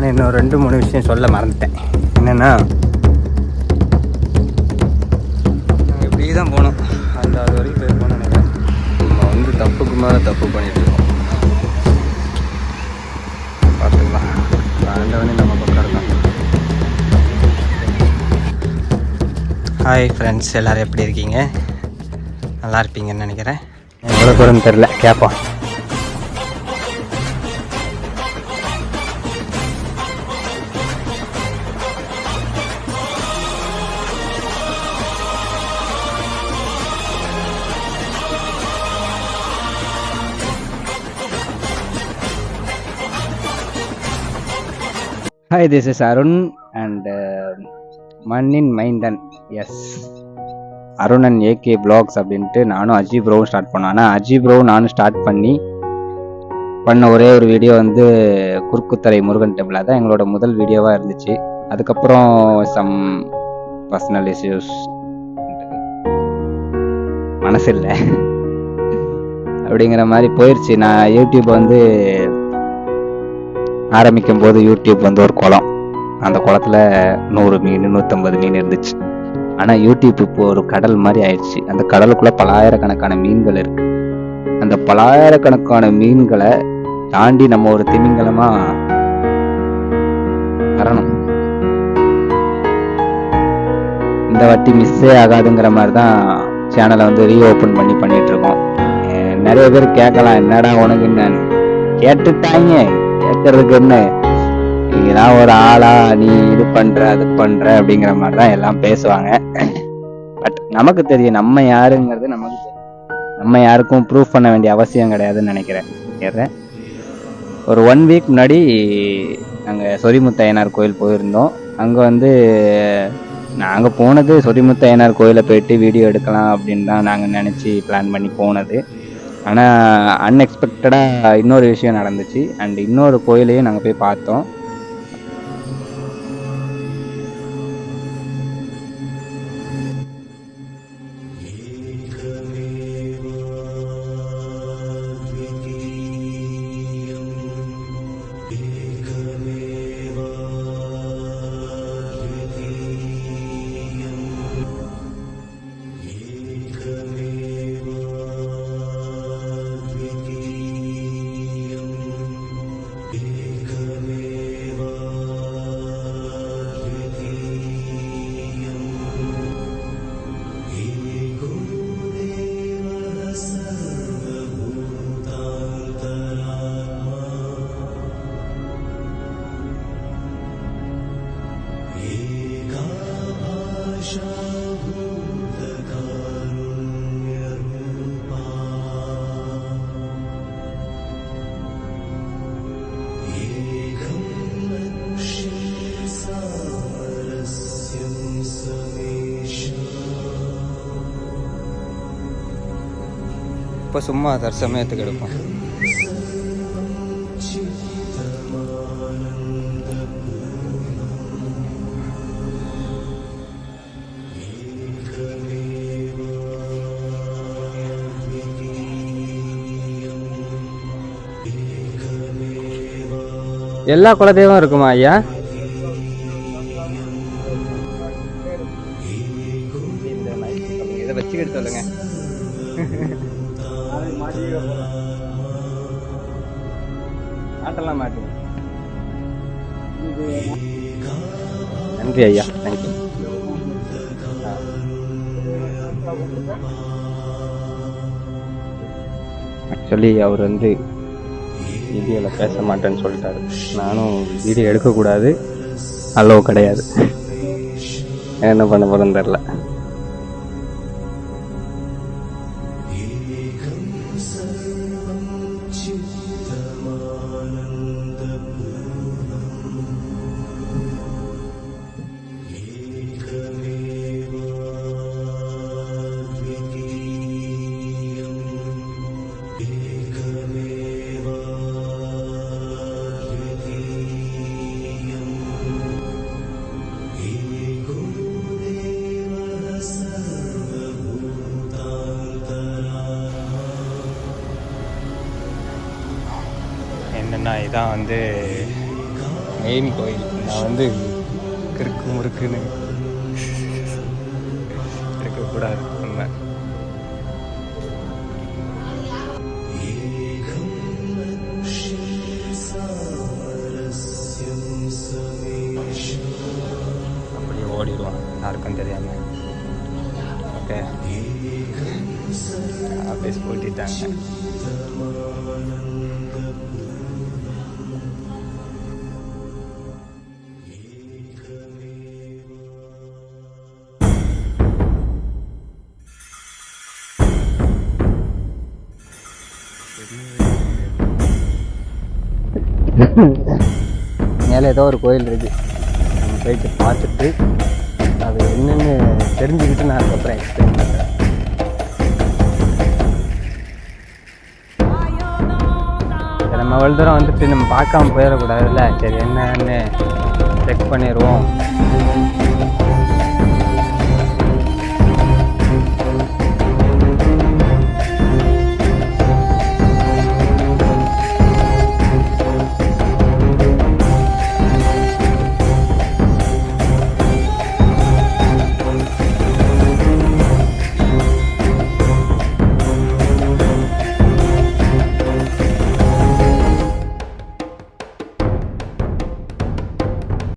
ஆனால் இன்னும் 2-3 விஷயம் சொல்ல மறந்துட்டேன். என்னென்னா, நாங்கள் இப்படி தான் போனோம். அந்த அது வரைக்கும் போயிருக்கோம்னு நினைக்கிறேன். நம்ம வந்து தப்புக்கு மேலே தப்பு பண்ணிகிட்ருக்கோம். பார்த்துக்கலாம், ஆண்டவனே நம்ம பக்கம் இருக்கான். ஹாய் ஃப்ரெண்ட்ஸ், எல்லோரும் எப்படி இருக்கீங்க? நல்லா இருப்பீங்கன்னு நினைக்கிறேன். எவ்வளோ தூரம் தெரில, கேட்போம். Hi, this is Arun and மண்ணின் மைந்தன். Yes, Arun and AK vlogs அப்படின்ட்டு நானும் அஜி ப்ரோவும் ஸ்டார்ட் பண்ணோம். ஆனால் அஜி ப்ரோவும் நானும் ஸ்டார்ட் பண்ண ஒரே ஒரு வீடியோ வந்து குறுக்குத்தரை முருகன் டெம்பிள். தான் எங்களோட முதல் வீடியோவாக இருந்துச்சு. அதுக்கப்புறம் சம் பர்சனல் இஷ்யூஸ், மனசு இல்லை அப்படிங்கிற மாதிரி போயிடுச்சு. நான் யூடியூப் வந்து ஆரம்பிக்கும் போது யூடியூப் வந்து ஒரு குளம். அந்த குளத்துல 100 மீன் 150 மீன் இருந்துச்சு. ஆனால் யூடியூப் இப்போ ஒரு கடல் மாதிரி ஆயிடுச்சு. அந்த கடலுக்குள்ள பலாயிரக்கணக்கான மீன்கள் இருக்கு. அந்த பலாயிரக்கணக்கான மீன்களை தாண்டி நம்ம ஒரு திமிங்கலமா வரணும். இந்த வாட்டி மிஸ்ஸே ஆகாதுங்கிற மாதிரி தான் சேனலை வந்து ரீஓப்பன் பண்ணிட்டு இருக்கோம். நிறைய பேர் கேட்கலாம், என்னடா உனக்கு என்னன்னு கேட்டுட்டாங்க. கேட்கறதுக்கு என்ன, நீங்கதான் ஒரு ஆளா, நீ இது பண்ற அது பண்ற அப்படிங்கிற மாதிரி தான் எல்லாம் பேசுவாங்க. பட் நமக்கு தெரியும் நம்ம யாருங்கிறது நமக்கு தெரியும். நம்ம யாருக்கும் ப்ரூஃப் பண்ண வேண்டிய அவசியம் கிடையாதுன்னு நினைக்கிறேன். ஒரு 1 வீக் முன்னாடி நாங்கள் சொரிமுத்தையனார் கோயில் போயிருந்தோம். அங்கே வந்து நாங்கள் போனது சொரிமுத்தையனார் கோயிலை போயிட்டு வீடியோ எடுக்கலாம் அப்படின்னு தான் நாங்கள் நினச்சி பிளான் பண்ணி போனது. ஆனால் அன்எக்ஸ்பெக்டடாக இன்னொரு விஷயம் நடந்துச்சு. அண்ட் இன்னொரு கோயிலையும் நாங்கள் போய் பார்த்தோம். இப்போ சும்மா தற்சமயத்துக்கு எடுப்போம். எல்லா குலதெய்வம் இருக்குமா ஐயா? இதை வச்சுக்கிட்டு சொல்லுங்க. மாட்டெல்லாம் மாட்டேன். நன்றி ஐயா, தேங்க்யூ. ஆக்சுவலி அவர் வந்து வீடியோவில் பேச மாட்டேன்னு சொல்லிட்டாரு. நானும் வீடியோ எடுக்கக்கூடாது, அலோ கிடையாது. என்ன பண்ண போகிறேன்னு தெரில. என்னென்னா, இதான் வந்து மெயின் கோயில். நான் வந்து கிறுக்கு முறுக்குன்னு இருக்கக்கூடாது நம்ம. அப்படியே ஓடிடுவான் யாருக்கும் தெரியாமல். ஓகே, அப்படியே கூட்டிட்டாங்க. மேலே ஏதோ ஒரு கோயில் இருக்கு, நம்ம போயிட்டு பார்த்துட்டு அது என்னென்னு தெரிஞ்சுக்கிட்டு நான் அதுக்கப்புறம் எக்ஸ்பிளைன் பண்ணுறேன். நம்ம அவ்வளோ தூரம் வந்துட்டு நம்ம பார்க்காம போயிடக்கூடாதுல்ல. சரி, என்னன்னு செக் பண்ணிடுவோம்.